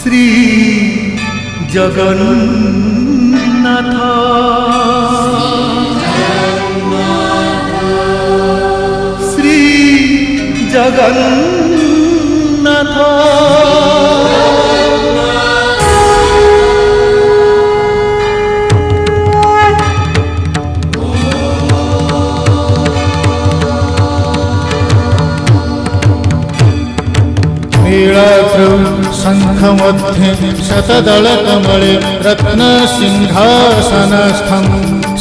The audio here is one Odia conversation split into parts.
শ্রী জগন্নাথ শ্রী জগন্নাথ शंखमध्ये शतदलकमले रत्नसिंहासनस्थं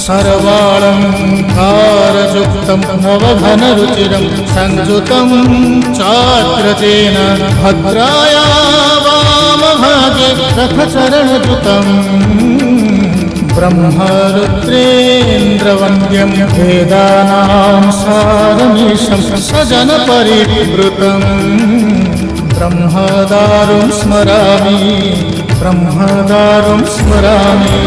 सर्वालङ्कारयुक्तं नवघनरुचिरं संयुतं चाग्रजेन भद्राया वामभागे रथचरणयुतं ब्रह्मरुद्रेन्द्रवन्द्यं वेदानां सारमीशं सजनपरिवृतम् ब्रह्मदारुं स्मरामि ब्रह्मदारुं स्मरामि।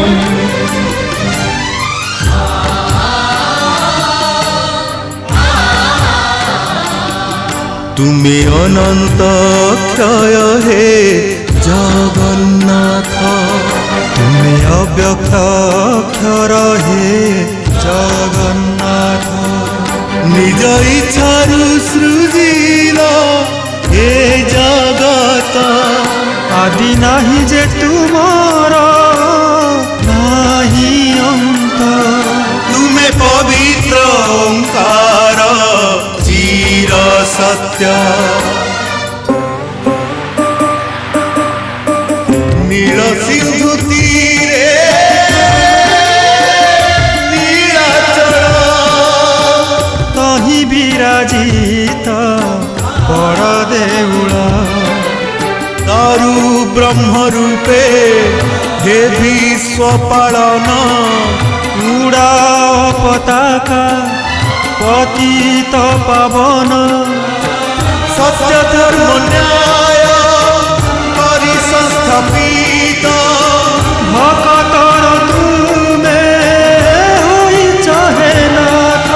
तुम्हें अनंत क्षय हे जगन्नाथ तुम्हें अव्यक्त अक्षर हे जगन्नाथ निज इच्छारु सृजिला हे जगत आदि नाही जे तुमार नाही अंत तुम्हें पवित्र ओंकार चिर सत्य नील सिंधु तीरे नीलाचल तहि विराजित बड़ देउल तारु ब्रह्म रूपे हे विश्व पालन उड़ा पताका पतित पावन सत्य धर्म न्याय करि संस्थापित भक्तर तुमे होई चाहे नाथ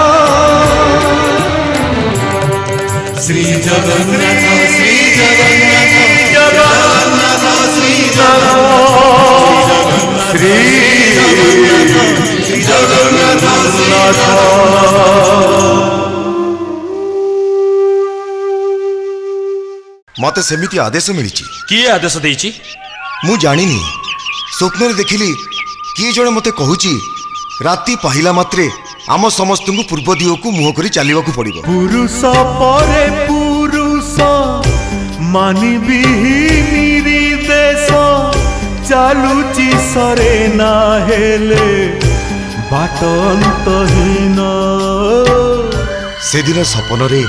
श्री जगन्नाथ श्री जगन्नाथ जगन्नाथ श्री जगन्नाथ श्री जगन्नाथ मते सेमिति आदेश मिली किए आदेश देइछि मु जानिनी स्वप्न देखिली किए जड़े मते कहूची राति पाहिला मात्रे आम समस्त को पूर्व दिग को मुह करी चलने को पड़ो पुरुष परे पुरुष मानिबी निर्देश चालुची सरे ना हेले बाटंतहीन से दिन सपन रे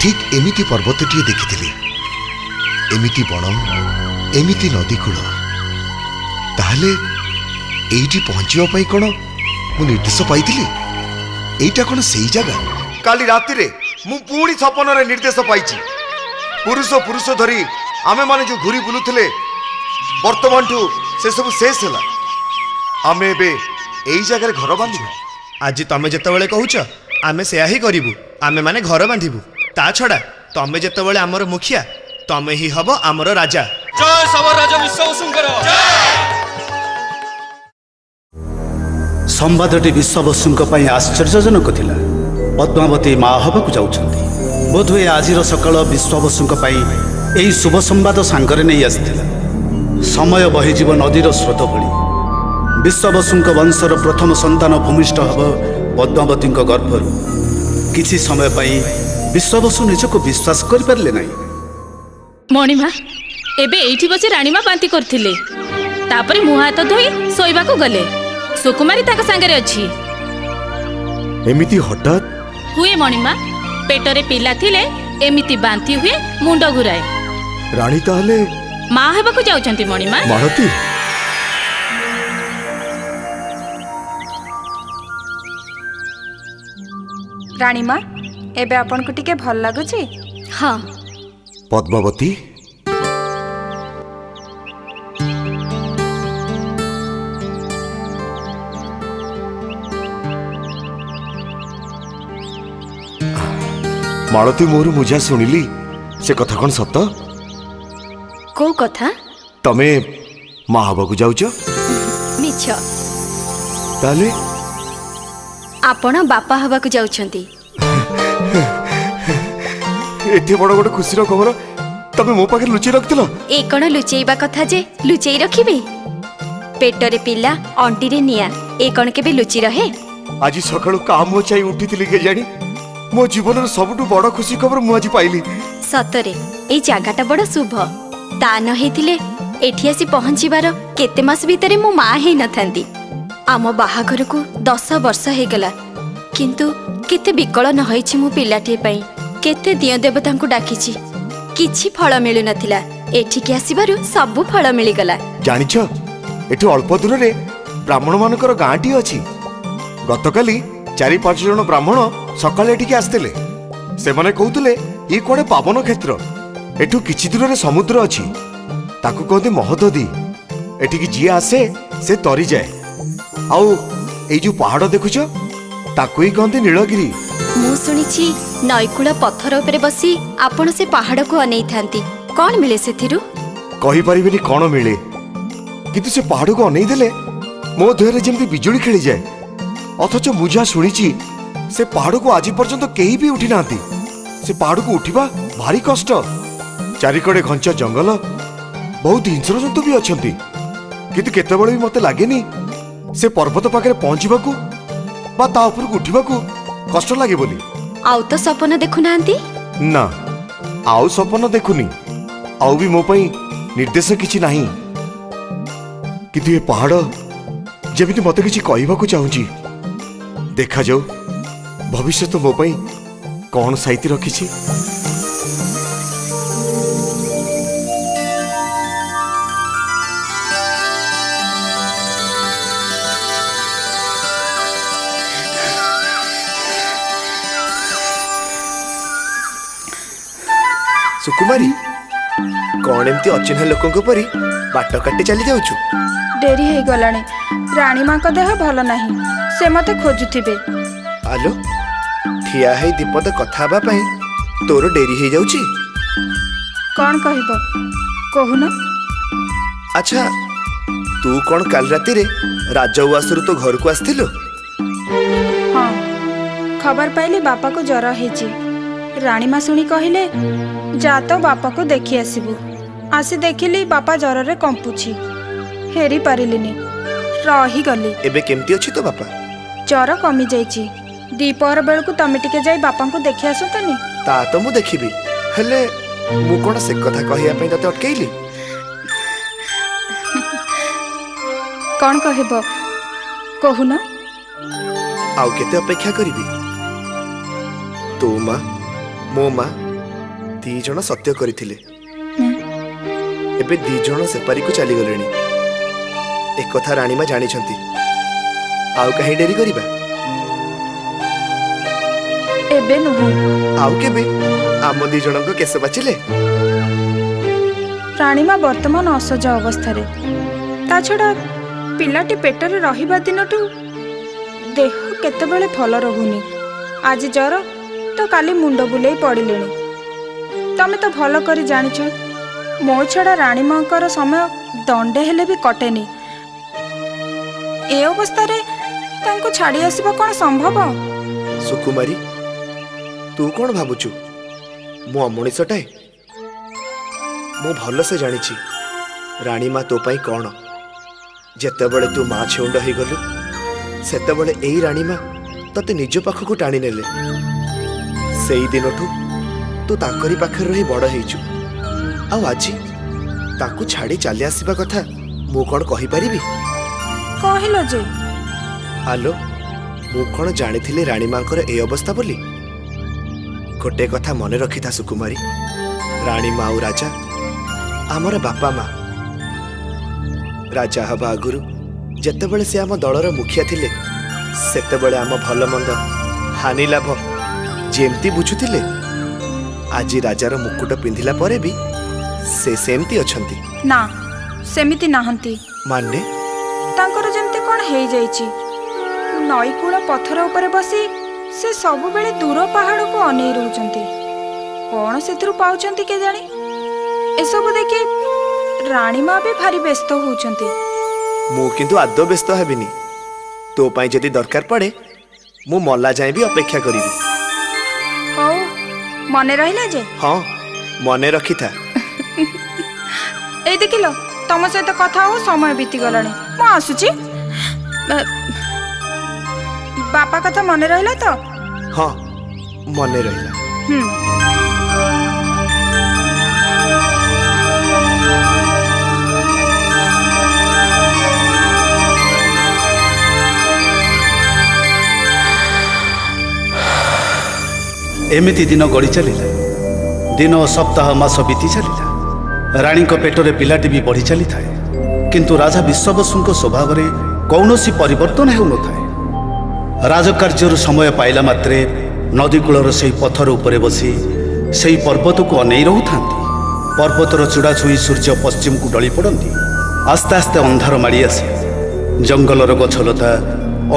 ठीक एमिति पर्वतटीए देखिथिली एमिति बण एमिति नदी कूल ताहले एइटी पहुंचवा पई कोन मु निर्देश पाइथिली एइटा कोन सेही जगह काली राति रे मु पूरी सपन रे निर्देश पाइछि पुरुष पुरुष धरी आमे माने जो घुरी बुलुथिले वर्तमान ठू से सब शेष हला आमे बे एई जगह रे घर बांधिबु आज तमे जेतेबेले कहूछ आमे सेया ही करिबु आमे माने घर बांधिबु ता छडा तमे जेतेबेले हमर मुखिया तमे ही हबो हमर राजा जय सबर राजा विश्ववसुंकर संवादटी विश्ववसुंक पई आश्चर्यजनक थिला पद्मावती माँ हबकु जाउछंती बोधुए आजिर सकाळ विश्ववसुंक पई एई शुभ संवाद सांगरे नै आस्थिला समय बहिजीव नदीर स्रोत भली विश्ववसुंक वंशर प्रथम संतान भूमिष्ठ हब पद्मावतीଙ୍କ गर्भरु किछि समय पई विश्ववसु निजको विश्वास करि परले नै मणिमा एबे एठी बसे रानीमा बांती करथिले तापरे मुहा हाथ धोई सोइबा को गले सुकुमारी ताका संगरे अछि एमिति हठात हुए मणिमा पेटरे पिला थिले एमिति बांती हुए मुंड घुराए रानी ताहले मां हेबाकु जाउछंती मणिमा मालती रानीमा एबे आपन को टिके भल लागुची हां पद्मावती मालती मोर मुझा सुनिली से कथा कौन सत को कथा ତମେ ମା ହବାକୁ ଯାଉଛ? ମିଛ। ତାହେଲେ ଆପଣ ବାପା ହେବାକୁ ଯାଉଛନ୍ତି। ଏତେ ବଡ଼ ଗୋଟେ ଖୁସିର ଖବର ତମେ ମୋ ପାଖରେ ଲୁଚେଇ ରଖିଥିଲ? ଏ କ'ଣ ଲୁଚେଇବା କଥା ଯେ ଲୁଚେଇ ରଖିବି? ପେଟରେ ପିଲା ଅଣ୍ଟିରେ ନିଆଁ, ଏ କ'ଣ କେବେ ଲୁଚି ରହେ? ଆଜି ସକାଳୁ କାମ ଚାଇ ଉଠିଥିଲି କେଜାଣି ମୋ ଜୀବନର ସବୁଠୁ ବଡ଼ ଖୁସି ଖବର ମୁଁ ଆଜି ପାଇଲି। ସତରେ ଏଇ ଜାଗାଟା ବଡ଼ ଶୁଭ। ତା ନ ହେଇଥିଲେ ଏଠି ଆସି ପହଞ୍ଚିବାର କେତେ ମାସ ଭିତରେ ମୁଁ ମା ହେଇନଥାନ୍ତି। ଆମ ବାହାଘରକୁ 10 ବର୍ଷ ହେଇଗଲା, କିନ୍ତୁ କେତେ ବିକଳ ନ ହେଇଛି ମୁଁ ପିଲାଟିଏ ପାଇଁ। କେତେ ଦିଅଁ ଦେବତାଙ୍କୁ ଡାକିଛି, କିଛି ଫଳ ମିଳୁନଥିଲା। ଏଠିକି ଆସିବାରୁ ସବୁ ଫଳ ମିଳିଗଲା। ଜାଣିଛ ଏଠୁ ଅଳ୍ପ ଦୂରରେ ବ୍ରାହ୍ମଣ ମାନଙ୍କର ଗାଁଟିଏ ଅଛି। ଗତକାଲି 4-5 ଜଣ ବ୍ରାହ୍ମଣ ସକାଳେ ଏଠିକି ଆସିଥିଲେ। ସେମାନେ କହୁଥିଲେ ଇଏ କୁଆଡ଼େ ପାବନ କ୍ଷେତ୍ର, ଏଠୁ କିଛି ଦୂରରେ ସମୁଦ୍ର ଅଛି, ତାକୁ କହନ୍ତି ମହୋଦଧି। ଏଠିକି ଯିଏ ଆସେ ସେ ତରିଯାଏ। ଆଉ ଏଇ ଯୋଉ ପାହାଡ଼ ଦେଖୁଛ ତାକୁ ହିଁ କହନ୍ତି ନୀଳଗିରି। ମୁଁ ଶୁଣିଛି ନଈକୂଳ ପଥର ଉପରେ ବସି ଆପଣ ସେ ପାହାଡ଼କୁ ଅନେଇଥାନ୍ତି। କ'ଣ ମିଳେ ସେଥିରୁ? କହିପାରିବିନି କ'ଣ ମିଳେ, କିନ୍ତୁ ସେ ପାହାଡ଼କୁ ଅନେଇ ଦେଲେ ମୋ ଦେହରେ ଯେମିତି ବିଜୁଳି ଖେଳିଯାଏ। ଅଥଚ ମୁଁ ଯାହା ଶୁଣିଛି ସେ ପାହାଡ଼କୁ ଆଜି ପର୍ଯ୍ୟନ୍ତ କେହି ବି ଉଠି ନାହାନ୍ତି। ସେ ପାହାଡ଼କୁ ଉଠିବା ଭାରି କଷ୍ଟ। ଚାରିକଡ଼େ ଘଞ୍ଚ ଜଙ୍ଗଲ, ବହୁତ ହିଂସ୍ର ଜନ୍ତୁ ବି ଅଛନ୍ତି। କିନ୍ତୁ କେତେବେଳେ ବି ମତେ ଲାଗେନି ସେ ପର୍ବତ ପାଖରେ ପହଞ୍ଚିବାକୁ ବା ତା ଉପରକୁ ଉଠିବାକୁ କଷ୍ଟ ଲାଗେ ବୋଲି। ଆଉ ତ ସପନ ଦେଖୁନାହାନ୍ତି? ନା, ଆଉ ସପନ ଦେଖୁନି, ଆଉ ବି ମୋ ପାଇଁ ନିର୍ଦ୍ଦେଶ କିଛି ନାହିଁ। କିନ୍ତୁ ଏ ପାହାଡ଼ ଯେମିତି ମତେ କିଛି କହିବାକୁ ଚାହୁଁଛି। ଦେଖାଯାଉ ଭବିଷ୍ୟତ ମୋ ପାଇଁ କ'ଣ ସାଇତି ରଖିଛି। ସୁକୁମାରୀ, କ'ଣ ଏମିତି ଅଚିହ୍ନା ଲୋକଙ୍କ ପରି ବାଟ କାଟି ଚାଲି ଯାଉଛୁ? ଡେରି ହେଇଗଲାଣି। ରାଣୀମାଙ୍କ ଦେହ ଭଲ ନାହିଁ, ସେ ମତେ ଖୋଜୁଥିବେ। ଆଲୋ, ଠିଆ ହେଇ ଦୀପଦ କଥା ହେବା ପାଇଁ ତୋର ଡେରି ହେଇଯାଉଛି। କ'ଣ କହିବ କହୁନ? ଆଚ୍ଛା, ତୁ କ'ଣ କାଲି ରାତିରେ ରାଜଉଆସରୁ ତୋ ଘରକୁ ଆସିଥିଲୁ? ହଁ, ଖବର ପାଇଲି ବାପାକୁ ଜ୍ୱର ହେଇଛି। ରାଣୀମା ଶୁଣି କହିଲେ ଯା ତ ବାପାକୁ ଦେଖି ଆସିବୁ। ଆସି ଦେଖିଲି ବାପା ଜ୍ୱରରେ କମ୍ପୁଛି। ହେରି ପାରିଲିନି, ରହିଗଲି। ଏବେ କେମିତି ଅଛି ତୋ ବାପା? ଜ୍ୱର କମିଯାଇଛି। ଦ୍ୱିପହର ବେଳକୁ ତମେ ଟିକେ ଯାଇ ବାପାଙ୍କୁ ଦେଖି ଆସନ୍ତନି? ତା ତ ମୁଁ ଦେଖିବି, ହେଲେ ମୁଁ କ'ଣ ସେ କଥା କହିବା ପାଇଁ ତତେ ଅଟକେଇଲି? କ'ଣ କହିବ କହୁନ? ଆଉ କେତେ ଅପେକ୍ଷା କରିବି? ତୋ ମା, ମୋ ମା 2 ଜଣ ସତ୍ୟ କରିଥିଲେ। ଏବେ 2 ଜଣ ସେପାରିକୁ ଚାଲିଗଲେଣି। ଏକଥା ରାଣୀମା ଜାଣିଛନ୍ତି। ଆଉ କାହିଁ ଡେରି କରିବା? ଏବେ ନୁହେଁ, ଆଉ କେବେ ଆମ 2 ଜଣଙ୍କ କେଶ ବାଚିଲେ। ରାଣୀମା ବର୍ତ୍ତମାନ ଅସଜ ଅବସ୍ଥାରେ। ତା ଛଡ଼ା ପିଲାଟି ପେଟରେ ରହିବା ଦିନଠୁ ଦେହ କେତେବେଳେ ଭଲ ରହୁନି। ଆଜି ଜ୍ୱର ତ କାଲି ମୁଣ୍ଡ ବୁଲେଇ ପଡ଼ିଲେଣି। ତମେ ତ ଭଲ କରି ଜାଣିଛ ମୋ ଛଡ଼ା ରାଣୀମାଙ୍କର ସମୟ ଦଣ୍ଡେ ହେଲେ ବି କଟେନି। ଏ ଅବସ୍ଥାରେ ତାଙ୍କୁ ଛାଡ଼ି ଆସିବା କ'ଣ ସମ୍ଭବ? ସୁକୁମାରୀ, ତୁ କ'ଣ ଭାବୁଛୁ ମୁଁ ଅମଣିଷଟାଏ? ମୁଁ ଭଲସେ ଜାଣିଛି ରାଣୀମା ତୋ ପାଇଁ କ'ଣ। ଯେତେବେଳେ ତୁ ମା ଛେଉଣ୍ଡ ହେଇଗଲୁ ସେତେବେଳେ ଏଇ ରାଣୀମା ତତେ ନିଜ ପାଖକୁ ଟାଣି ନେଲେ। ସେଇ ଦିନଠୁ ତୁ ତାଙ୍କରି ପାଖରେ ରହି ବଡ଼ ହେଇଛୁ। ଆଉ ଆଜି ତାକୁ ଛାଡ଼ି ଚାଲି ଆସିବା କଥା ମୁଁ କ'ଣ କହିପାରିବି? କହିଲ ଯେ ଆଲୋ, ମୁଁ କ'ଣ ଜାଣିଥିଲି ରାଣୀମାଙ୍କର ଏ ଅବସ୍ଥା ବୋଲି? ଗୋଟେ କଥା ମନେ ରଖିଥା ସୁକୁମାରୀ, ରାଣୀମା ଆଉ ରାଜା ଆମର ବାପା ମା। ରାଜା ହେବା ଆଗରୁ ଯେତେବେଳେ ସେ ଆମ ଦଳର ମୁଖିଆ ଥିଲେ ସେତେବେଳେ ଆମ ଭଲ ମନ୍ଦ ହାନି ଲାଭ ଯେମିତି ବୁଝୁଥିଲେ, ଆଜି ରାଜାର ମୁକୁଟ ପିନ୍ଧିଲା ପରେ ବି ସେ ସେମିତି ଅଛନ୍ତି। ନା, ସେମିତି ନାହାନ୍ତି। ମାନେ? ତାଙ୍କର ଯେମିତି କ'ଣ ହେଇଯାଇଛି। ନଈକୂଳ ପଥର ଉପରେ ବସି ସେ ସବୁବେଳେ ଦୂର ପାହାଡ଼କୁ ଅନେଇ ରହୁଛନ୍ତି। କ'ଣ ସେଥିରୁ ପାଉଛନ୍ତି କେଜାଣି? ଏସବୁ ଦେଖି ରାଣୀମା ବି ଭାରି ବ୍ୟସ୍ତ ହଉଛନ୍ତି। ମୁଁ କିନ୍ତୁ ଆଦୌ ବ୍ୟସ୍ତ ହେବିନି। ତୋ ପାଇଁ ଯଦି ଦରକାର ପଡ଼େ ମୁଁ ମଲା ଯାଏଁ ବି ଅପେକ୍ଷା କରିବି। ହଉ, ମନେ ରହିଲା ଯେ। ହଁ, ମନେ ରଖିଥା। ଏଇ ଦେଖିଲ, ତମ ସହିତ କଥା ହଉ ସମୟ ବିତିଗଲାଣି। ମୁଁ ଆସୁଛି। ବାପା କଥା ମନେ ରହିଲା ତ? ହଁ, ମନେ ରହିଲା। ଏମିତି ଦିନ ଗଡ଼ି ଚାଲିଲା। ଦିନ ସପ୍ତାହ ମାସ ବିତି ଚାଲିଲା। ରାଣୀଙ୍କ ପେଟରେ ପିଲାଟି ବି ବଢ଼ି ଚାଲିଥାଏ। କିନ୍ତୁ ରାଜା ବିଶ୍ୱବସୁଙ୍କ ସ୍ୱଭାବରେ କୌଣସି ପରିବର୍ତ୍ତନ ହେଉନଥାଏ। ରାଜକାର୍ଯ୍ୟରୁ ସମୟ ପାଇଲା ମାତ୍ରେ ନଦୀ କୂଳର ସେହି ପଥର ଉପରେ ବସି ସେହି ପର୍ବତକୁ ଅନେଇ ରହୁଥାନ୍ତି। ପର୍ବତର ଚୂଡ଼ା ଛୁଇଁ ସୂର୍ଯ୍ୟ ପଶ୍ଚିମକୁ ଡଳି ପଡ଼ନ୍ତି। ଆସ୍ତେ ଆସ୍ତେ ଅନ୍ଧାର ମାଡ଼ି ଆସେ। ଜଙ୍ଗଲର ଗଛଲତା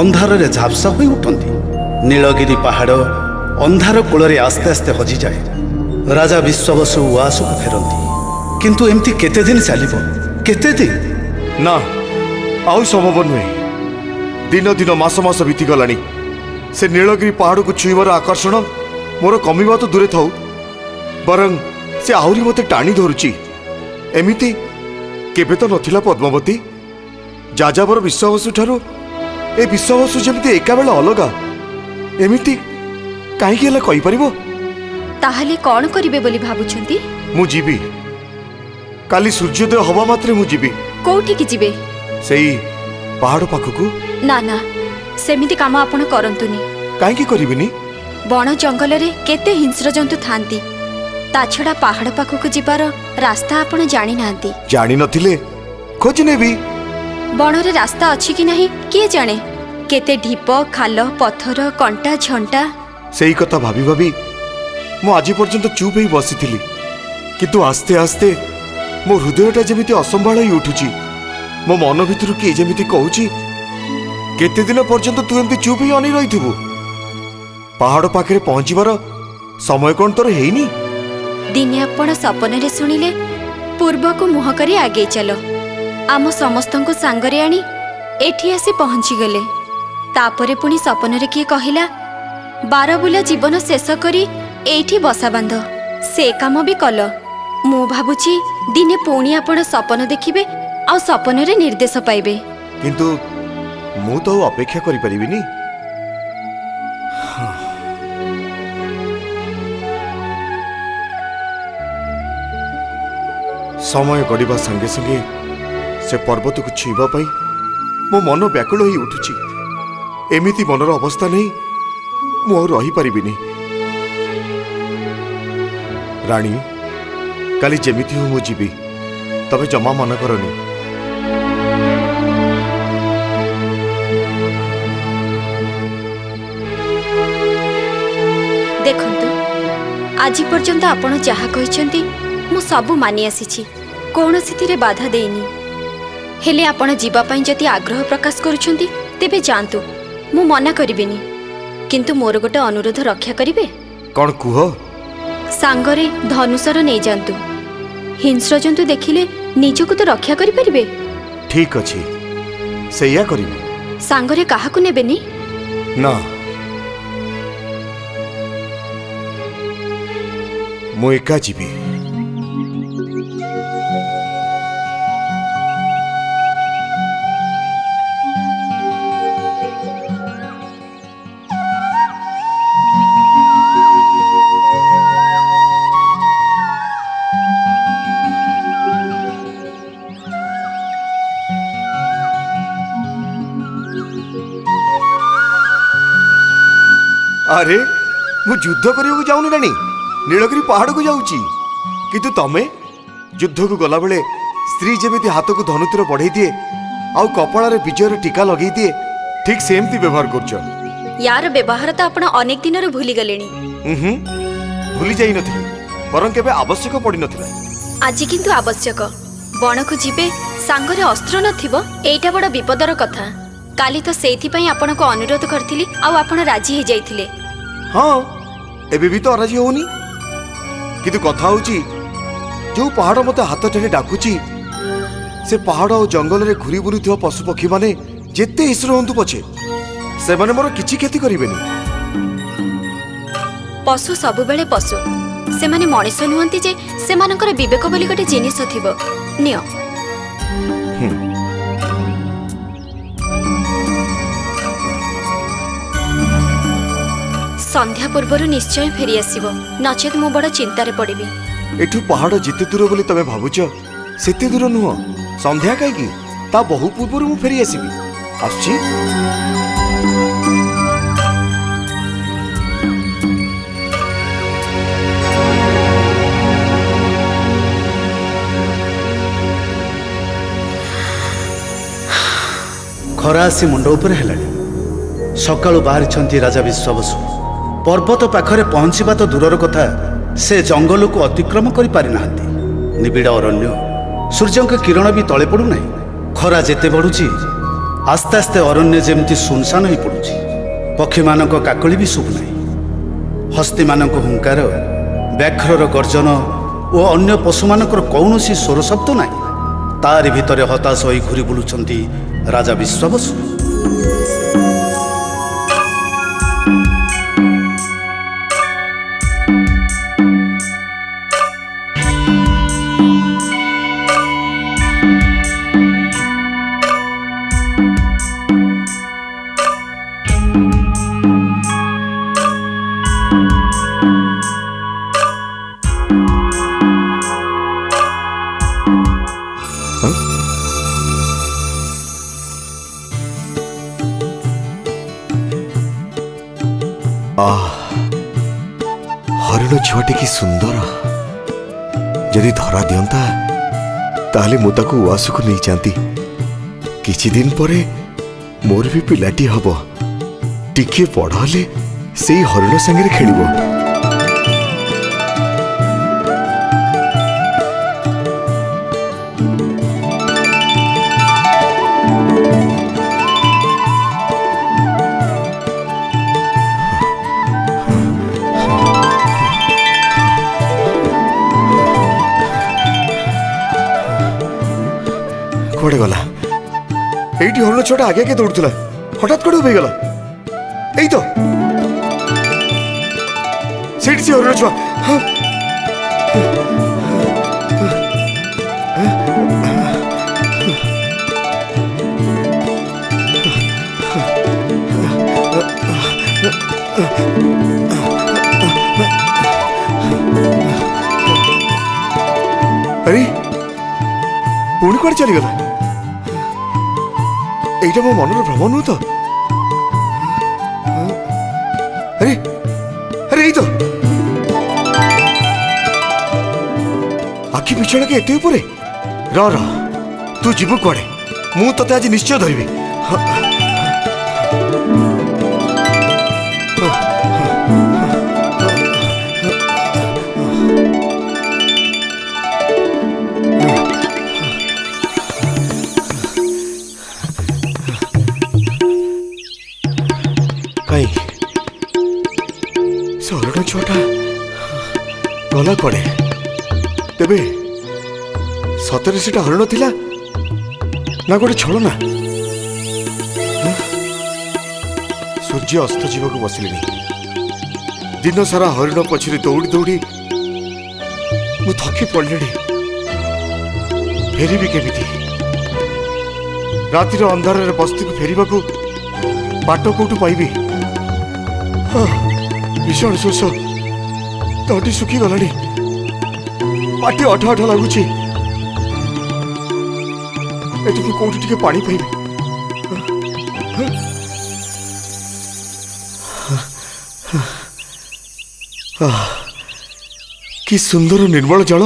ଅନ୍ଧାରରେ ଝାପ୍ସା ହୋଇ ଉଠନ୍ତି। ନୀଳଗିରି ପାହାଡ଼ ଅନ୍ଧାର କୂଳରେ ଆସ୍ତେ ଆସ୍ତେ ହଜିଯାଏ। ରାଜା ବିଶ୍ୱବସୁ ଉଆସକୁ ଫେରନ୍ତି। କିନ୍ତୁ ଏମିତି କେତେ ଦିନ ଚାଲିବ? କେତେ ଦିନ? ନା, ଆଉ ସମ୍ଭବ ନୁହେଁ। ଦିନ ଦିନ ମାସ ମାସ ବିତିଗଲାଣି। ସେ ନୀଳଗିରି ପାହାଡ଼କୁ ଛୁଇଁବାର ଆକର୍ଷଣ ମୋର କମିବା ତ ଦୂରେ ଥାଉ, ବରଂ ସେ ଆହୁରି ମୋତେ ଟାଣି ଧରୁଛି। ଏମିତି କେବେ ତ ନଥିଲା ପଦ୍ମାବତୀ। ଯାଯାବର ବିଶ୍ୱବସୁ ଠାରୁ ଏ ବିଶ୍ୱବସୁ ଯେମିତି ଏକାବେଳେ ଅଲଗା। ଏମିତି କାହିଁକି ହେଲା କହିପାରିବ? ତାହେଲେ କ'ଣ କରିବେ ବୋଲି ଭାବୁଛନ୍ତି? ମୁଁ ଯିବି। କାଲି ସୂର୍ଯ୍ୟୋଦୟ ହବା ମାତ୍ରେ ମୁଁ ଯିବି। କୋଉଠିକି ଯିବେ? ସେଇ ପାହାଡ଼ ପାଖକୁ। ନା ନା, ସେମିତି କାମ ଆପଣ କରନ୍ତୁନି। କାହିଁକି କରିବିନି? ବଣ ଜଙ୍ଗଲରେ କେତେ ହିଂସ୍ର ଜନ୍ତୁ ଥାନ୍ତି। ତା ଛଡ଼ା ପାହାଡ଼ ପାଖକୁ ଯିବାର ରାସ୍ତା ଆପଣ ଜାଣିନାହାନ୍ତି। ଜାଣିନଥିଲେ ଖୋଜି ନେବି। ବଣରେ ରାସ୍ତା ଅଛି କି ନାହିଁ କିଏ ଜାଣେ? କେତେ ଢିପ, ଖାଲ, ପଥର, କଣ୍ଟା, ଝଣ୍ଟା। ସେଇ କଥା ଭାବି ଭାବି ମୁଁ ଆଜି ପର୍ଯ୍ୟନ୍ତ ଚୁପ୍ ହେଇ ବସିଥିଲି। କିନ୍ତୁ ଆସ୍ତେ ଆସ୍ତେ ମୋ ହୃଦୟଟା ଯେମିତି ଅସମ୍ଭାଳ ହେଇ ଉଠୁଛି। ମୋ ମନ ଭିତରୁ କିଏ ଯେମିତି କହୁଛି, କେତେ ଦିନ ପର୍ଯ୍ୟନ୍ତ ତୁ ଏମିତି ଚୁପ୍ ହେଇ ଅନେଇ ରହିଥିବୁ? ପାହାଡ଼ ପାଖରେ ପହଞ୍ଚିବାର ସମୟ କ'ଣ ତୋର ହେଇନି? ଦିନେ ଆପଣ ସପନରେ ଶୁଣିଲେ ପୂର୍ବକୁ ମୁହଁ କରି ଆଗେଇ ଚାଲ। ଆମ ସମସ୍ତଙ୍କୁ ସାଙ୍ଗରେ ଆଣି ଏଠି ଆସି ପହଞ୍ଚିଗଲେ। ତାପରେ ପୁଣି ସପନରେ କିଏ କହିଲା, ବାରବୁଲା ଜୀବନ ଶେଷ କରି ଏଇଠି ବସା ବାନ୍ଧ। ସେ କାମ ବି କଲ। ମୁଁ ଭାବୁଛି ଦିନେ ପୁଣି ଆପଣ ସପନ ଦେଖିବେ ଆଉ ସପନରେ ନିର୍ଦ୍ଦେଶ ପାଇବେ। କିନ୍ତୁ ମୁଁ ତ ଆଉ ଅପେକ୍ଷା କରିପାରିବିନି। ସମୟ ଗଡ଼ିବା ସାଙ୍ଗେ ସାଙ୍ଗେ ସେ ପର୍ବତକୁ ଛୁଇଁବା ପାଇଁ ମୋ ମନ ବ୍ୟାକୁଳ ହୋଇ ଉଠୁଛି। ଏମିତି ମନର ଅବସ୍ଥା ନେଇ ମୁଁ ଆଉ ରହିପାରିବିନି। ରାଣୀ, କାଲି ଯେମିତି ହଉ ମୁଁ ଯିବି। ତମେ ଜମା ମନେ କରନି। ଦେଖନ୍ତୁ, ଆଜି ପର୍ଯ୍ୟନ୍ତ ଆପଣ ଯାହା କହିଛନ୍ତି ମୁଁ ସବୁ ମାନି ଆସିଛି। କୌଣସିଥିରେ ବାଧା ଦେଇନି। ହେଲେ ଆପଣ ଯିବା ପାଇଁ ଯଦି ଆଗ୍ରହ ପ୍ରକାଶ କରୁଛନ୍ତି ତେବେ ଯାଆନ୍ତୁ, ମୁଁ ମନା କରିବିନି। କିନ୍ତୁ ମୋର ଗୋଟେ ଅନୁରୋଧ ରକ୍ଷା କରିବେ? କ'ଣ କୁହ? ସାଙ୍ଗରେ ଧନୁଶର ନେଇଯାଆନ୍ତୁ। ହିଂସ୍ର ଜନ୍ତୁ ଦେଖିଲେ ନିଜକୁ ତ ରକ୍ଷା କରିପାରିବେ। ଠିକ୍ ଅଛି, ସେଇଆ କରିବି। ସାଙ୍ଗରେ କାହାକୁ ନେବେନି? ନା, ମୁଁ ଏକା ଯିବି। ଆରେ, ମୁଁ ଯୁଦ୍ଧ କରିବାକୁ ଯାଉନି ରାଣୀ, ନୀଳଗିରି ପାହାଡ଼କୁ ଯାଉଛି। କିନ୍ତୁ ତମେ ଯୁଦ୍ଧକୁ ଗଲାବେଳେ ସ୍ତ୍ରୀ ଯେମିତି ହାତକୁ ଧନୁତୀର ବଢ଼େଇ ଦିଏ ଆଉ କପାଳରେ ବିଜୟର ଟୀକା ଲଗେଇ ଦିଏ, ଠିକ୍ ସେମିତି ବ୍ୟବହାର କରୁଛ। ୟାର ବ୍ୟବହାର ତ ଆପଣ ଅନେକ ଦିନରୁ ଭୁଲିଗଲେଣି। ଭୁଲି ଯାଇନଥିଲି, ବରଂ କେବେ ଆବଶ୍ୟକ ପଡ଼ିନଥିଲା। ଆଜି କିନ୍ତୁ ଆବଶ୍ୟକ। ବଣକୁ ଯିବେ, ସାଙ୍ଗରେ ଅସ୍ତ୍ର ନଥିବ, ଏଇଟା ବଡ଼ ବିପଦର କଥା। କାଲି ତ ସେଇଥିପାଇଁ ଆପଣଙ୍କୁ ଅନୁରୋଧ କରିଥିଲି ଆଉ ଆପଣ ରାଜି ହେଇଯାଇଥିଲେ। ହଁ, ଏବେ ବି ତ ଅରାଜି ହଉନି। କିନ୍ତୁ କଥା ହଉଛି, ଯୋଉ ପାହାଡ଼ ମୋତେ ହାତ ଠେଲି ଡାକୁଛି से पहाड़ और जंगल रे घुरी बुलुथिबा पशु पक्षी माने जेते हिंस्र हुंतु पछे से माने मोर किछि क्षति करिवेनी। पशु सबुबेले पशु से माने मଣିଷ नुहंती जे से मानकर विवेक बोली गोटे जिनिस थिबो नियो। संध्या पूर्वर निश्चय फेरी आसीबो नचेत मु बड़ चिंतारे पड़िबी। एठू पहाड़ जिते दूर बोली तमे भाबुछ सेते दूर नुह संध्या कहीं ता बहु पूर्व मु फेरी आसीबी आसुची। खरा आसी मुंड उपर हेलाणी सकाळु बाहरी राजा विश्वावसु पर्वत पाखरे पहुंचवा तो दूरर कथा से जंगल को अतिक्रम कर पारि नाहांती। निबिड़ अरण्य सूर्य के किरण भी तले पड़ू ना खरा जेते बढ़ुची आस्ते आस्ते अरण्य जेमती सुनसान हो पड़ुची पक्षी मानक काकली भी शुभु ना हस्ती मानक हुंकार व्याघ्रर गर्जन और अन्य पशु मानकर कौनसी स्वर शब्द ना तारि भितरे हताश होई घुरी बुलुचंती राजा विश्वावसु। हरिण छुआटी की सुंदर जदि धरा दियंता ताले मु ताकू उआसु को नहीं जाती किछि दिन परे मोर भी पिलाटी हब टिके पढ़ले से हरिण संगे खेलिबो। कुआडे गला एठी हरिण छुआटा आगे आगे दौड़ुला हठात कुआडे उभे गला एई तो सेठी से हरिण छुआ। अरे पुणी कुआडे चली गला এইটা মো মনের ভ্রম নু তো। আরে আরে এই তো আখি পিছনে কে এতে উপরে র র তু ଯିବୁ କୁଆଡେ ମୁଁ ତତେ ଆଜି ନିଶ୍ଚୟ ଧରିବି। हरिण छुआटा गला कुआडे तेबे सतरे सेटा हरिण थिला ना गोटे छलना। सूर्य अस्त जीवक बसिले दिन सारा हरिण पछरे दौड़ी दौड़ी मु थकी पड़े फेरबी केमिति रातिर अंधार बस्ती को फेरवा बाट कौटू पाइबी। भीषण शोष तंटी सुखी गला पाटी अठ अठ लगुच कौटी टिके पानी पाइबी। कि सुंदर निर्मल जल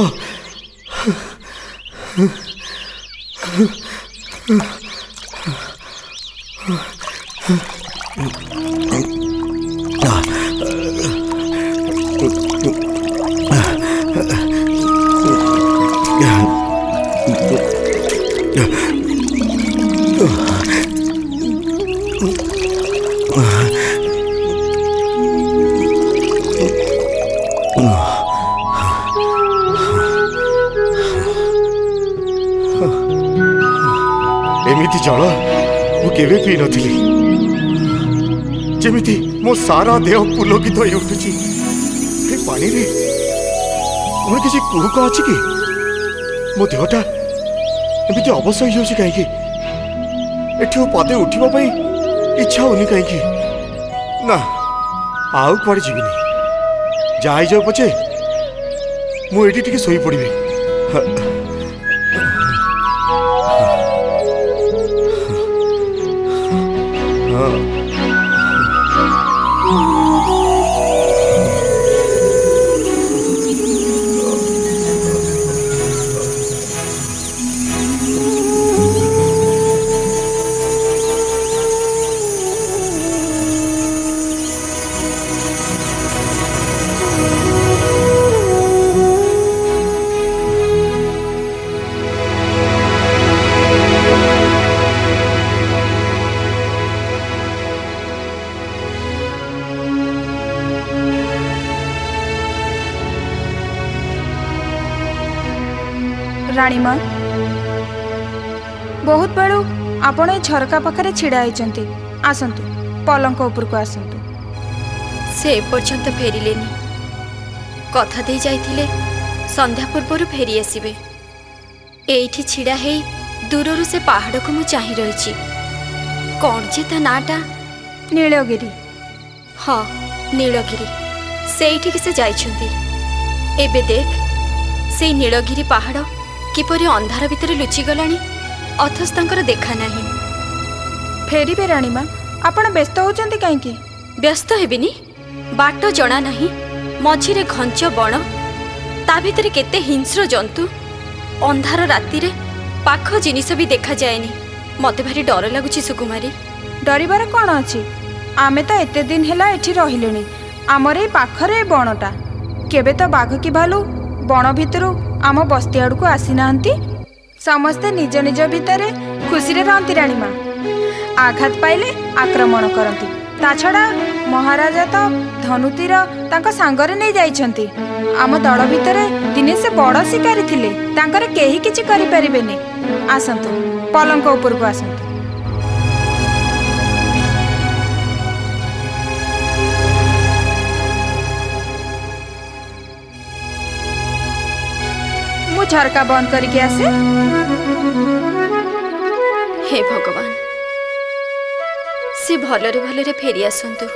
ଜଳ ମୁଁ କେବେ ପିଇ ନଥିଲି। ଯେମିତି ମୋ ସାରା ଦେହ ପୁଲକିତ ହୋଇ ଉଠୁଛି। ଏ ପାଣିରେ ମୋର କିଛି କୁହୁକ ଅଛି କି? ମୋ ଦେହଟା ଏମିତି ଅବଶ ହେଇଯାଉଛି କାହିଁକି? ଏଠି ପଦେ ଉଠିବା ପାଇଁ ଇଚ୍ଛା ହଉନି କାହିଁକି? ନା, ଆଉ କୁଆଡ଼େ ଯିବିନି। ଯାହା ହେଇଯାଉ ପଛେ ମୁଁ ଏଠି ଟିକେ ଶୋଇପଡ଼ିବି। ରାଣୀମା, ବହୁତ ବେଳୁ ଆପଣ ଏ ଝରକା ପାଖରେ ଛିଡ଼ା ହେଇଛନ୍ତି। ଆସନ୍ତୁ, ପଲଙ୍କ ଉପରକୁ ଆସନ୍ତୁ। ସେ ଏପର୍ଯ୍ୟନ୍ତ ଫେରିଲେନି। କଥା ଦେଇ ଯାଇଥିଲେ ସନ୍ଧ୍ୟା ପୂର୍ବରୁ ଫେରି ଆସିବେ। ଏଇଠି ଛିଡ଼ା ହେଇ ଦୂରରୁ ସେ ପାହାଡ଼କୁ ମୁଁ ଚାହିଁ ରହିଛି। କ'ଣ ଯେ ତା ନାଁଟା? ନୀଳଗିରି। ହଁ, ନୀଳଗିରି। ସେଇଠିକି ସେ ଯାଇଛନ୍ତି। ଏବେ ଦେଖ, ସେଇ ନୀଳଗିରି ପାହାଡ଼ କିପରି ଅନ୍ଧାର ଭିତରେ ଲୁଚିଗଲାଣି, ଅଥଚ ତାଙ୍କର ଦେଖା ନାହିଁ। ଫେରିବେ ରାଣୀମା, ଆପଣ ବ୍ୟସ୍ତ ହେଉଛନ୍ତି କାହିଁକି? ବ୍ୟସ୍ତ ହେବିନି? ବାଟ ଜଣା ନାହିଁ, ମଝିରେ ଘଞ୍ଚ ବଣ, ତା ଭିତରେ କେତେ ହିଂସ୍ର ଜନ୍ତୁ। ଅନ୍ଧାର ରାତିରେ ପାଖ ଜିନିଷ ବି ଦେଖାଯାଏନି। ମତେ ଭାରି ଡର ଲାଗୁଛି ସୁକୁମାରୀ। ଡରିବାର କ'ଣ ଅଛି? ଆମେ ତ ଏତେ ଦିନ ହେଲା ଏଠି ରହିଲେଣି। ଆମର ଏଇ ପାଖରେ ଏ ବଣଟା। କେବେ ତ ବାଘ କି ଭାଲୁ ବଣ ଭିତରୁ ଆମ ବସ୍ତି ଆଡ଼କୁ ଆସିନାହାନ୍ତି। ସମସ୍ତେ ନିଜ ନିଜ ଭିତରେ ଖୁସିରେ ରହନ୍ତି ରାଣୀମା। ଆଘାତ ପାଇଲେ ଆକ୍ରମଣ କରନ୍ତି। ତା ଛଡ଼ା ମହାରାଜା ତ ଧନୁତୀର ତାଙ୍କ ସାଙ୍ଗରେ ନେଇ ଯାଇଛନ୍ତି। ଆମ ଦଳ ଭିତରେ ଦିନେ ସେ ବଡ଼ ଶିକାରୀ ଥିଲେ। ତାଙ୍କର କେହି କିଛି କରିପାରିବେନି। ଆସନ୍ତୁ, ପଲଙ୍କ ଉପରକୁ ଆସନ୍ତୁ। ମୁଁ ଝରକା ବନ୍ଦ କରିକି ଆସେ। ହେ ଭଗବାନ, ସେ ଭଲରେ ଭଲରେ ଫେରି ଆସନ୍ତୁ।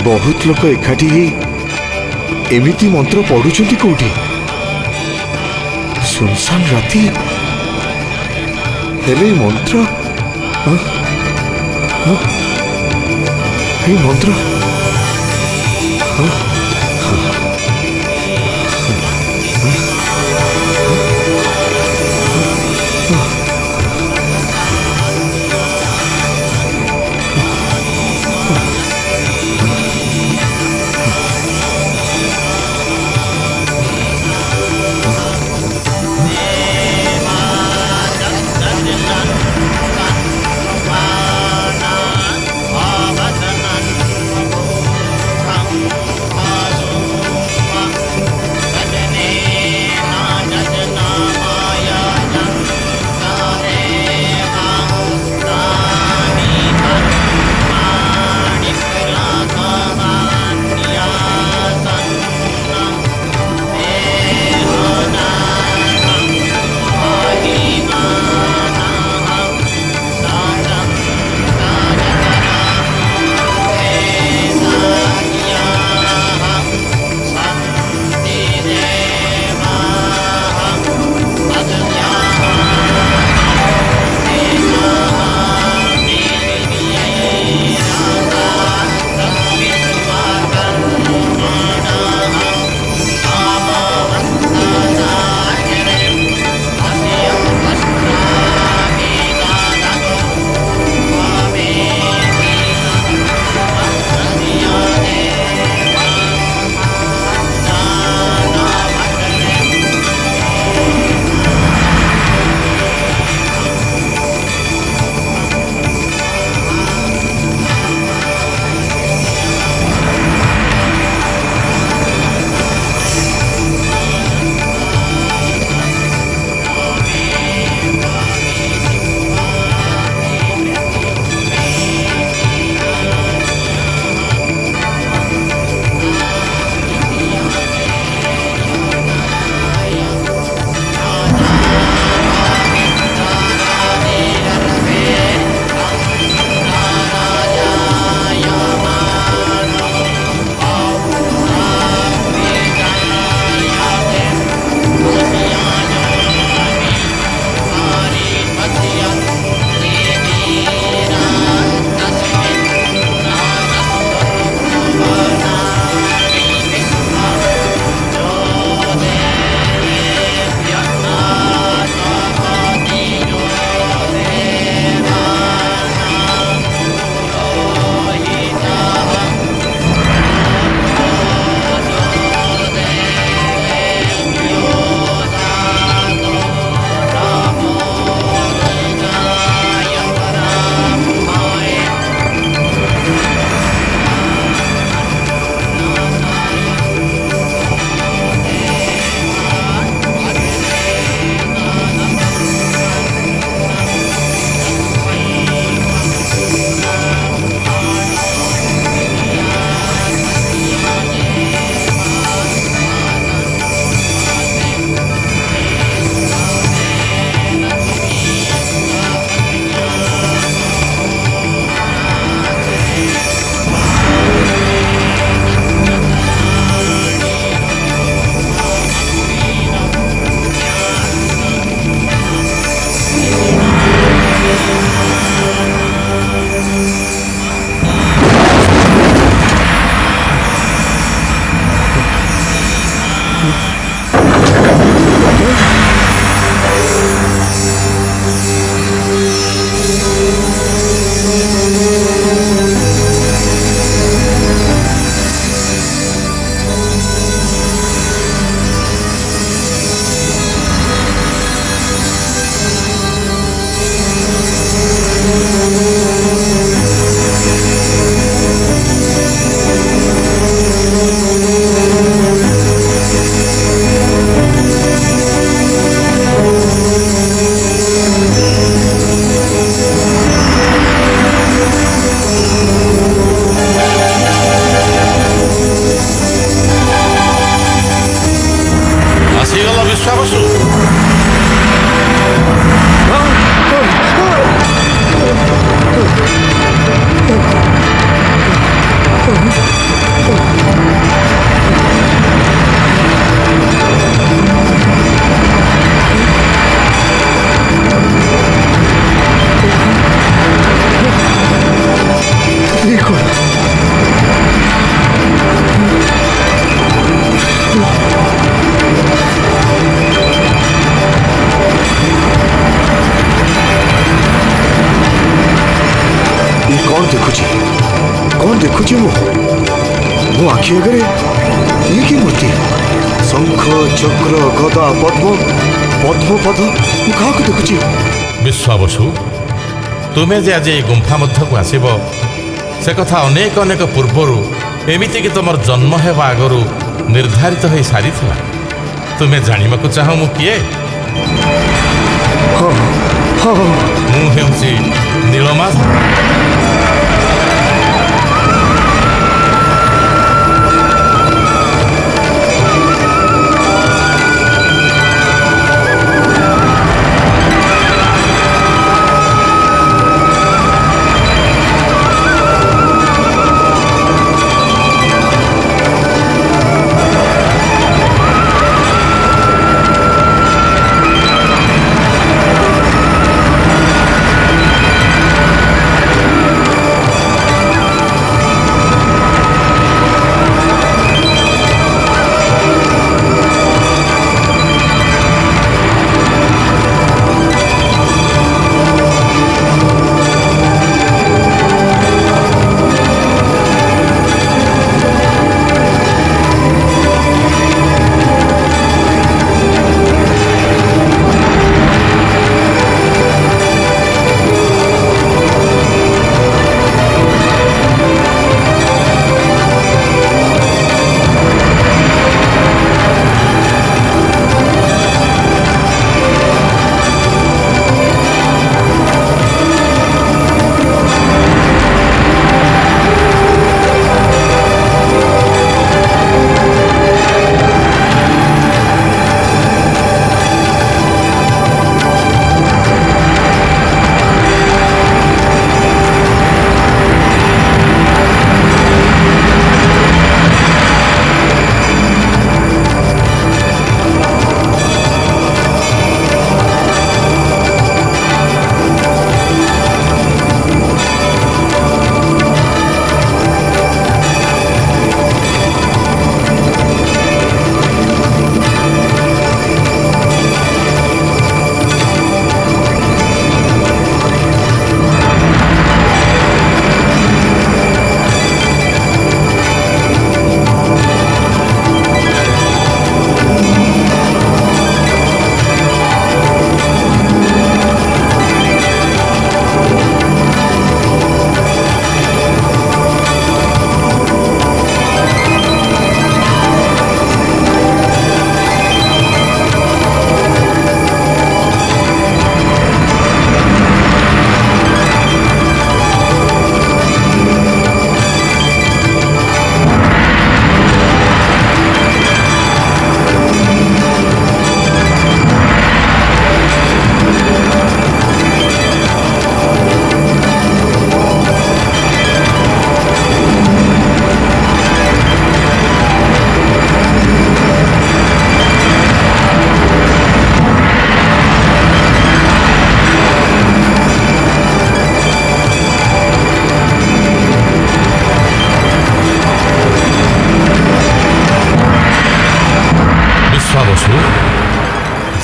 ବହୁତ ଲୋକ ଏକାଠି ହେଇ ଏମିତି ମନ୍ତ୍ର ପଢୁଛନ୍ତି କୋଉଠି? ସୁନସାନ ରାତି, ହେଲେ ଏଇ ମନ୍ତ୍ର ଏଇ ମନ୍ତ୍ର ଦେଖୁଛି ମୋ ଆଖି ଆଗରେ ଇଏ କି ମୂର୍ତ୍ତି? ଶଙ୍ଖ ଚକ୍ର ଗଦା ପଦ୍ମ ପଦ୍ମପଦ ମୁଁ କାହାକୁ ଦେଖୁଛି? ବିଶ୍ୱାବସୁ, ତୁମେ ଯେ ଆଜି ଏହି ଗୁମ୍ଫା ମଧ୍ୟକୁ ଆସିବ ସେ କଥା ଅନେକ ଅନେକ ପୂର୍ବରୁ ଏମିତିକି ତୁମର ଜନ୍ମ ହେବା ଆଗରୁ ନିର୍ଦ୍ଧାରିତ ହୋଇ ସାରିଥିଲା। ତୁମେ ଜାଣିବାକୁ ଚାହଁ ମୁଁ କିଏ? ମୁଁ ହେଉଛି ନୀଳମାଧବ।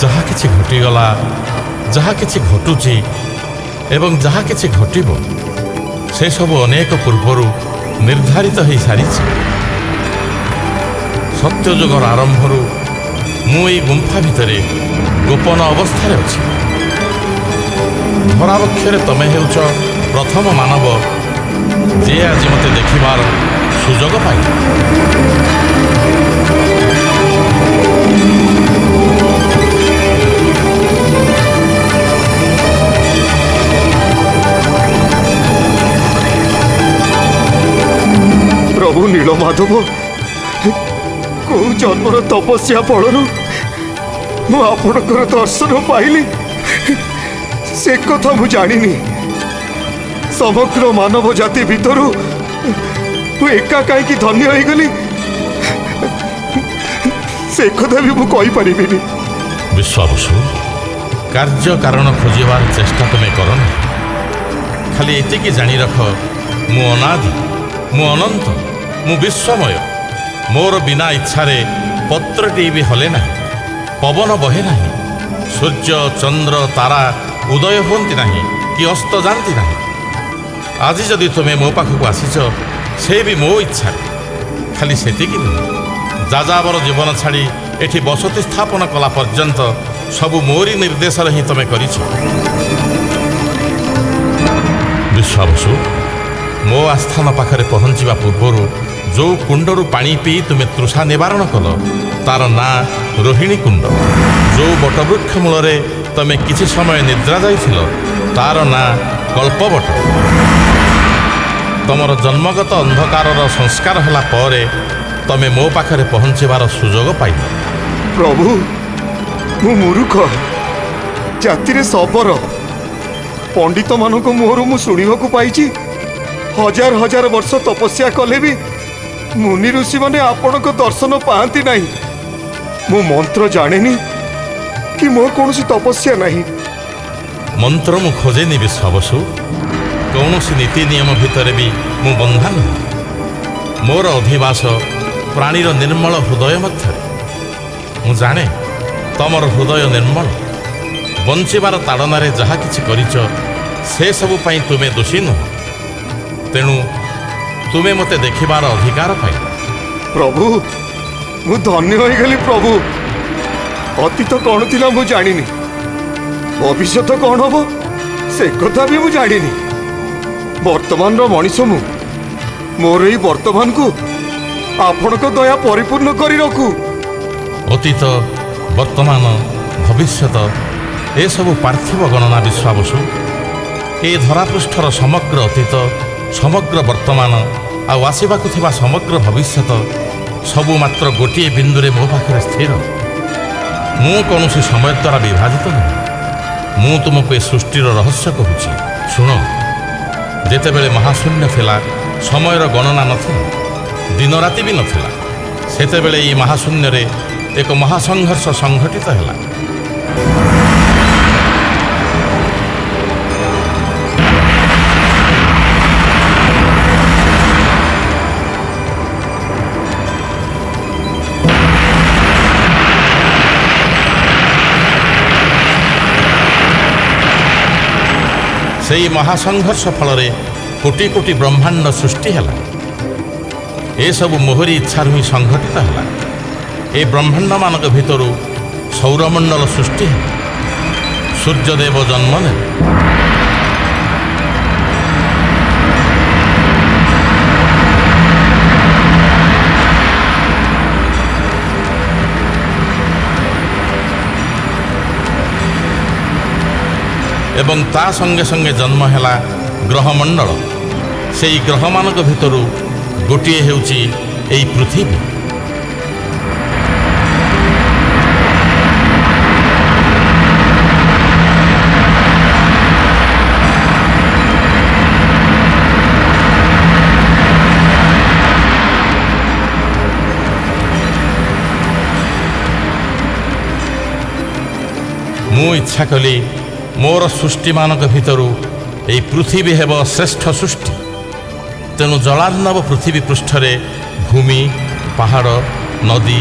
ଯାହା କିଛି ଘଟିଗଲା, ଯାହା କିଛି ଘଟୁଛି ଏବଂ ଯାହା କିଛି ଘଟିବ ସେସବୁ ଅନେକ ପୂର୍ବରୁ ନିର୍ଦ୍ଧାରିତ ହୋଇସାରିଛି। ସତ୍ୟଯୁଗର ଆରମ୍ଭରୁ ମୁଁ ଏହି ଗୁମ୍ଫା ଭିତରେ ଗୋପନ ଅବସ୍ଥାରେ ଅଛି। ଧରାବକ୍ଷରେ ତମେ ହେଉଛ ପ୍ରଥମ ମାନବ ଯିଏ ଆଜି ମୋତେ ଦେଖିବାର ସୁଯୋଗ ପାଇଲା। ପ୍ରଭୁ ନୀଳମାଧବ, କୋଉ ଜନ୍ମର ତପସ୍ୟା ଫଳରୁ ମୁଁ ଆପଣଙ୍କର ଦର୍ଶନ ପାଇଲି ସେ କଥା ମୁଁ ଜାଣିନି। ସମଗ୍ର ମାନବ ଜାତି ଭିତରୁ ମୁଁ ଏକା କାହିଁକି ଧନ୍ୟ ହେଇଗଲି ସେ କଥା ବି ମୁଁ କହିପାରିବିନି। ବିଶ୍ୱାବସୁ, କାର୍ଯ୍ୟ କାରଣ ଖୋଜିବାର ଚେଷ୍ଟା ତୁମେ କର ନା। ଖାଲି ଏତିକି ଜାଣି ରଖ, ମୁଁ ଅନାଦି, ମୁଁ ଅନନ୍ତ, ମୁଁ ବିଶ୍ୱମୟ। ମୋର ବିନା ଇଚ୍ଛାରେ ପତ୍ରଟି ବି ହଲେ ନାହିଁ, ପବନ ବହେ ନାହିଁ, ସୂର୍ଯ୍ୟ ଚନ୍ଦ୍ର ତାରା ଉଦୟ ହୁଅନ୍ତି ନାହିଁ କି ଅସ୍ତ ଯାଆନ୍ତି ନାହିଁ। ଆଜି ଯଦି ତୁମେ ମୋ ପାଖକୁ ଆସିଛ ସେ ବି ମୋ ଇଚ୍ଛାରେ। ଖାଲି ସେତିକି ନୁହେଁ, ଯାଯାବର ଜୀବନ ଛାଡ଼ି ଏଠି ବସତି ସ୍ଥାପନ କଲା ପର୍ଯ୍ୟନ୍ତ ସବୁ ମୋରି ନିର୍ଦ୍ଦେଶରେ ହିଁ ତମେ କରିଛ। ବିଶ୍ୱାବସୁ, ମୋ ଆସ୍ଥାନ ପାଖରେ ପହଞ୍ଚିବା ପୂର୍ବରୁ ଯେଉଁ କୁଣ୍ଡରୁ ପାଣି ପିଇ ତୁମେ ତୃଷା ନିବାରଣ କଲ ତାର ନାଁ ରୋହିଣୀ କୁଣ୍ଡ। ଯେଉଁ ବଟବୃକ୍ଷ ମୂଳରେ ତମେ କିଛି ସମୟ ନିଦ୍ରା ଯାଇଥିଲ ତାର ନାଁ କଳ୍ପବଟ। ତମର ଜନ୍ମଗତ ଅନ୍ଧକାରର ସଂସ୍କାର ହେଲା ପରେ ତମେ ମୋ ପାଖରେ ପହଞ୍ଚିବାର ସୁଯୋଗ ପାଇଲ। ପ୍ରଭୁ, ମୁଁ ମୂର୍ଖ, ଜାତିରେ ଶବର। ପଣ୍ଡିତମାନଙ୍କ ମୁହଁରୁ ମୁଁ ଶୁଣିବାକୁ ପାଇଛି, ହଜାର ହଜାର ବର୍ଷ ତପସ୍ୟା କଲେ ବି ମୁନି ଋଷିମାନେ ଆପଣଙ୍କ ଦର୍ଶନ ପାଆନ୍ତି ନାହିଁ। ମୁଁ ମନ୍ତ୍ର ଜାଣେନି କି ମୋର କୌଣସି ତପସ୍ୟା ନାହିଁ। ମନ୍ତ୍ର ମୁଁ ଖୋଜେନି ବିଶ୍ୱାବସୁ। କୌଣସି ନୀତି ନିୟମ ଭିତରେ ବି ମୁଁ ବନ୍ଧା ନୁହେଁ। ମୋର ଅଧିବାସ ପ୍ରାଣୀର ନିର୍ମଳ ହୃଦୟ ମଧ୍ୟରେ। ମୁଁ ଜାଣେ ତମର ହୃଦୟ ନିର୍ମଳ। ବଞ୍ଚିବାର ତାଡ଼ନାରେ ଯାହା କିଛି କରିଛ ସେସବୁ ପାଇଁ ତୁମେ ଦୋଷୀ ନୁହଁ। ତେଣୁ ତୁମେ ମୋତେ ଦେଖିବାର ଅଧିକାର ପାଇଲ। ପ୍ରଭୁ, ମୁଁ ଧନ୍ୟ ହୋଇଗଲି। ପ୍ରଭୁ, ଅତୀତ କ'ଣ ଥିଲା ମୁଁ ଜାଣିନି, ଭବିଷ୍ୟତ କ'ଣ ହବ ସେ କଥା ବି ମୁଁ ଜାଣିନି। ବର୍ତ୍ତମାନର ମଣିଷ ମୁଁ। ମୋର ଏଇ ବର୍ତ୍ତମାନକୁ ଆପଣଙ୍କ ଦୟା ପରିପୂର୍ଣ୍ଣ କରି ରଖୁ। ଅତୀତ, ବର୍ତ୍ତମାନ, ଭବିଷ୍ୟତ ଏସବୁ ପାର୍ଥିବ ଗଣନା ବିଶ୍ୱାବସୁ। ଏ ଧରାପୃଷ୍ଠର ସମଗ୍ର ଅତୀତ, ସମଗ୍ର ବର୍ତ୍ତମାନ ଆଉ ଆସିବାକୁ ଥିବା ସମଗ୍ର ଭବିଷ୍ୟତ ସବୁ ମାତ୍ର ଗୋଟିଏ ବିନ୍ଦୁରେ ମୋ ପାଖରେ ସ୍ଥିର। ମୁଁ କୌଣସି ସମୟ ଦ୍ୱାରା ବିଭାଜିତ ନୁହେଁ। ମୁଁ ତୁମକୁ ଏ ସୃଷ୍ଟିର ରହସ୍ୟ କହୁଛି। ଶୁଣ, ଯେତେବେଳେ ମହାଶୂନ୍ୟ ଥିଲା, ସମୟର ଗଣନା ନଥିଲା, ଦିନ ରାତି ବି ନଥିଲା, ସେତେବେଳେ ଏହି ମହାଶୂନ୍ୟରେ ଏକ ମହାସଂଘର୍ଷ ସଂଘଟିତ ହେଲା। ସେହି ମହାସଂଘର୍ଷ ଫଳରେ କୋଟି କୋଟି ବ୍ରହ୍ମାଣ୍ଡ ସୃଷ୍ଟି ହେଲା। ଏସବୁ ମୋହରି ଇଚ୍ଛାରୁ ହିଁ ସଂଘଟିତ ହେଲା। ଏ ବ୍ରହ୍ମାଣ୍ଡମାନଙ୍କ ଭିତରୁ ସୌରମଣ୍ଡଳ ସୃଷ୍ଟି ହେଲା। ସୂର୍ଯ୍ୟଦେବ ଜନ୍ମ ନେଲେ। ଏବଂ ତା ସଙ୍ଗେ ସଙ୍ଗେ ଜନ୍ମ ହେଲା ଗ୍ରହମଣ୍ଡଳ। ସେହି ଗ୍ରହମାନଙ୍କ ଭିତରୁ ଗୋଟିଏ ହେଉଛି ଏହି ପୃଥିବୀ। ମୁଁ ଇଚ୍ଛା କଲି ମୋର ସୃଷ୍ଟିମାନଙ୍କ ଭିତରୁ ଏହି ପୃଥିବୀ ହେବ ଶ୍ରେଷ୍ଠ ସୃଷ୍ଟି। ତେଣୁ ଜଳାର୍ଣ୍ଣବ ପୃଥିବୀ ପୃଷ୍ଠରେ ଭୂମି, ପାହାଡ଼, ନଦୀ,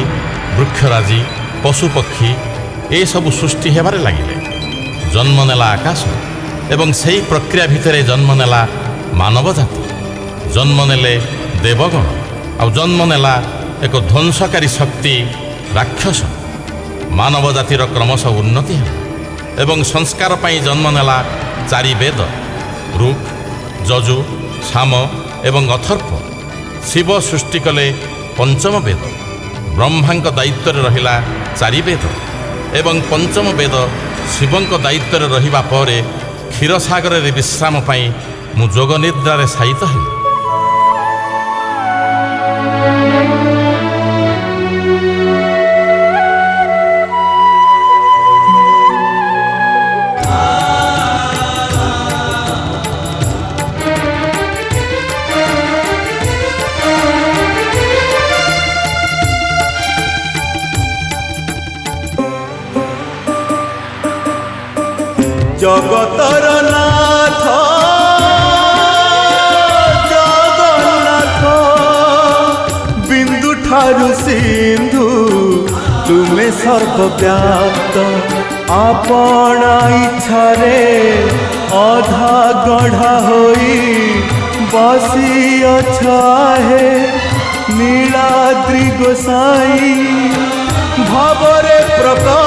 ବୃକ୍ଷରାଜି, ପଶୁପକ୍ଷୀ ଏସବୁ ସୃଷ୍ଟି ହେବାରେ ଲାଗିଲେ। ଜନ୍ମ ନେଲା ଆକାଶ ଏବଂ ସେହି ପ୍ରକ୍ରିୟା ଭିତରେ ଜନ୍ମ ନେଲା ମାନବ ଜାତି। ଜନ୍ମ ନେଲେ ଦେବଗଣ ଆଉ ଜନ୍ମ ନେଲା ଏକ ଧ୍ୱଂସକାରୀ ଶକ୍ତି ରାକ୍ଷସ। ମାନବ ଜାତିର କ୍ରମଶଃ ଉନ୍ନତି ହେଲା ଏବଂ ସଂସ୍କାର ପାଇଁ ଜନ୍ମ ନେଲା 4 ବେଦ, ଋକ୍, ଯଜୁ, ସାମ ଏବଂ ଅଥର୍ବ। ଶିବ ସୃଷ୍ଟି କଲେ 5ମ ବେଦ। ବ୍ରହ୍ମାଙ୍କ ଦାୟିତ୍ୱରେ ରହିଲା 4 ବେଦ ଏବଂ 5ମ ବେଦ ଶିବଙ୍କ ଦାୟିତ୍ୱରେ ରହିବା ପରେ କ୍ଷୀରସାଗରରେ ବିଶ୍ରାମ ପାଇଁ ମୁଁ ଯୋଗ ନିଦ୍ରାରେ ଶାୟିତ ହେଲି। জগতর নাথ জগন্নাথ, বিন্দু ঠারু সিন্ধু তুমে সর্বব্যাপ্ত। আপনা ইচ্ছারে অধা গঢ়া হই बसी अछाहे नीलाद्रि गोसाई भवरे प्रकट